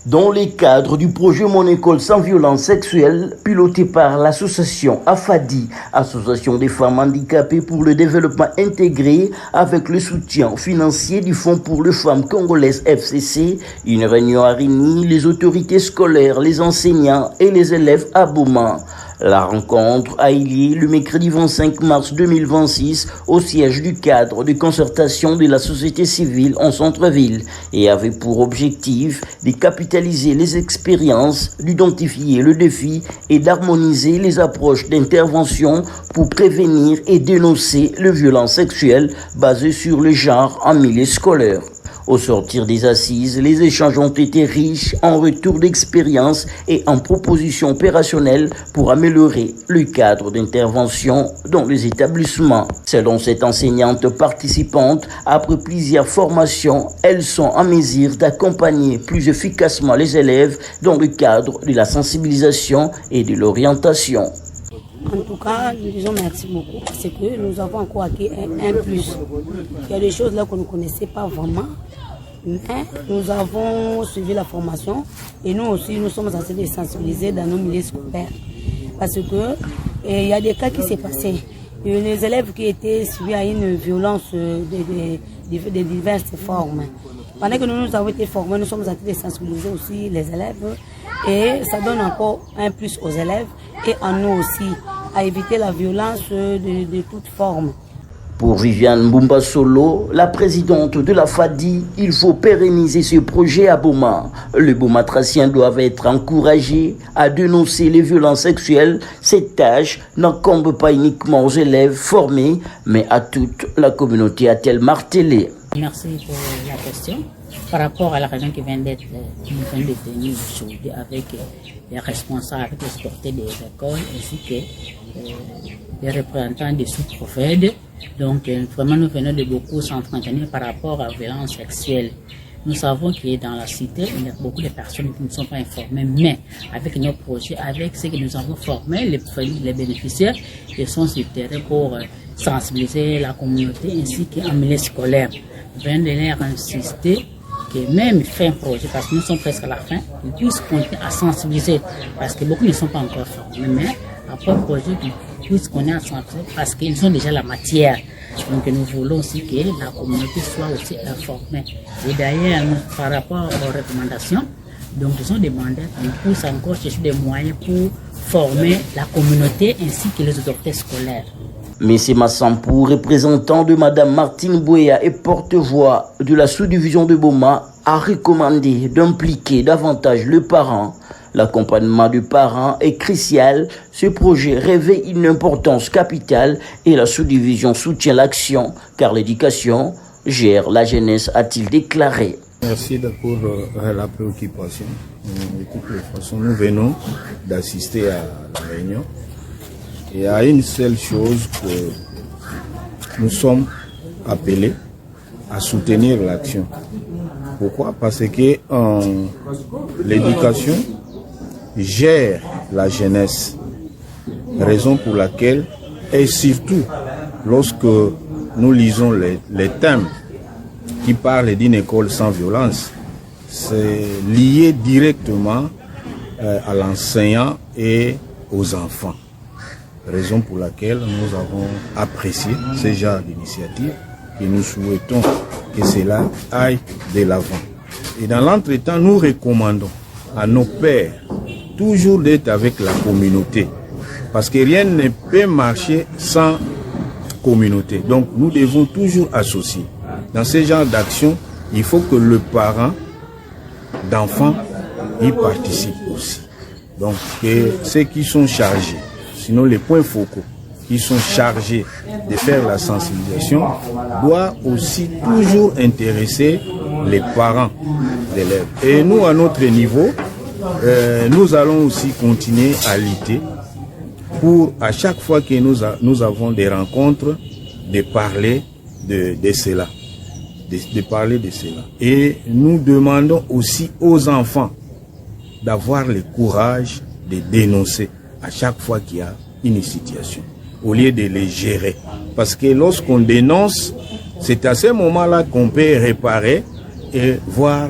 Dans le cadre du projet Mon école sans violence sexuelle, piloté par l'association AFADI, Association des femmes handicapées pour le développement intégré, avec le soutien financier du Fonds pour les femmes congolaises FCC, une réunion a réuni les autorités scolaires, les enseignants et les élèves à Boma. La rencontre a eu lieu le mercredi 25 mars 2026 au siège du cadre de concertation de la société civile en centre-ville et avait pour objectif de capitaliser les expériences, d'identifier le défi et d'harmoniser les approches d'intervention pour prévenir et dénoncer les violences sexuelles basées sur le genre en milieu scolaire. Au sortir des assises, les échanges ont été riches en retours d'expérience et en propositions opérationnelles pour améliorer le cadre d'intervention dans les établissements. Selon cette enseignante participante, après plusieurs formations, elles sont en mesure d'accompagner plus efficacement les élèves dans le cadre de la sensibilisation et de l'orientation. En tout cas, nous disons merci beaucoup parce que nous avons encore acquis un plus. Il y a des choses là qu'on ne connaissait pas vraiment, mais nous avons suivi la formation et nous aussi, nous sommes censés les sensibiliser dans nos milieux scolaires. Parce que il y a des cas qui s'est passé. Les élèves qui étaient suivis à une violence de diverses formes. Pendant que nous avons été formés, nous sommes censés les sensibiliser aussi les élèves et ça donne encore un plus aux élèves et à nous aussi, à éviter la violence de toute forme. Pour Viviane Mbumba Solo, la présidente de la FADI, il faut pérenniser ce projet à Boma. Les Bomatraciens doivent être encouragés à dénoncer les violences sexuelles. Cette tâche n'incombe pas uniquement aux élèves formés, mais à toute la communauté, a-t-elle martelé. Merci pour la question. Par rapport à la réunion qui vient d'être tenue aujourd'hui avec les responsables, avec les sportifs des écoles ainsi que les représentants des sous-prophètes. Donc vraiment nous venons de beaucoup s'entretenir par rapport à la violence sexuelle. Nous savons que dans la cité, il y a beaucoup de personnes qui ne sont pas informées, mais avec nos projets, avec ce que nous avons formé, les bénéficiaires, ils sont sur le terrain pour sensibiliser la communauté ainsi qu'en milieu scolaire. Nous venons de leur insister que même faire un projet, parce que nous sommes presque à la fin, ils puissent continuer à sensibiliser, parce que beaucoup ne sont pas encore formés, mais après le projet, ils puissent continuer à sensibiliser, parce qu'ils ont déjà la matière. Donc nous voulons aussi que la communauté soit aussi informée. Et d'ailleurs, par rapport aux recommandations, donc nous avons demandé qu'on puisse encore chercher des moyens pour former la communauté ainsi que les autorités scolaires. Messie Massampou, représentant de Madame Martine Bouéa et porte-voix de la sous-division de Boma, a recommandé d'impliquer davantage le parent. L'accompagnement du parent est crucial. Ce projet revêt une importance capitale et la sous-division soutient l'action car l'éducation gère la jeunesse, a-t-il déclaré. Merci pour la préoccupation. De toutes les façons, nous venons d'assister à la réunion. Il y a une seule chose que nous sommes appelés à soutenir l'action. Pourquoi? Parce que l'éducation gère la jeunesse. Raison pour laquelle, et surtout lorsque nous lisons les thèmes qui parlent d'une école sans violence, c'est lié directement à l'enseignant et aux enfants. Raison pour laquelle nous avons apprécié ce genre d'initiative et nous souhaitons que cela aille de l'avant. Et dans l'entretemps, nous recommandons à nos pères toujours d'être avec la communauté parce que rien ne peut marcher sans communauté. Donc nous devons toujours associer. Dans ce genre d'action, il faut que le parent d'enfants y participe aussi. Donc que ceux qui sont chargés, sinon les points focaux qui sont chargés de faire la sensibilisation, doivent aussi toujours intéresser les parents d'élèves. Et nous, à notre niveau, nous allons aussi continuer à lutter pour, à chaque fois que nous avons des rencontres, de parler de cela. De parler de cela. Et nous demandons aussi aux enfants d'avoir le courage de dénoncer à chaque fois qu'il y a une situation, au lieu de les gérer. Parce que lorsqu'on dénonce, c'est à ce moment-là qu'on peut réparer et voir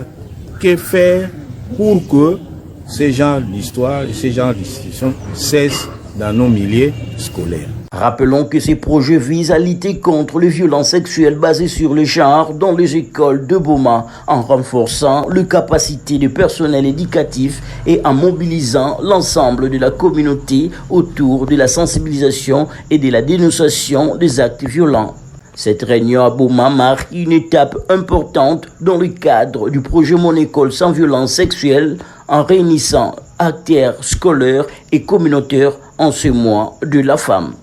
que faire pour que ces genres d'histoires et ces genres d'institutions cessent dans nos milieux scolaires. Rappelons que ces projets visent à lutter contre les violences sexuelles basées sur le genre dans les écoles de Boma, en renforçant les capacités du personnel éducatif et en mobilisant l'ensemble de la communauté autour de la sensibilisation et de la dénonciation des actes violents. Cette réunion à Boma marque une étape importante dans le cadre du projet Mon école sans violence sexuelle, en réunissant acteurs scolaires et communautaires en ce mois de la femme.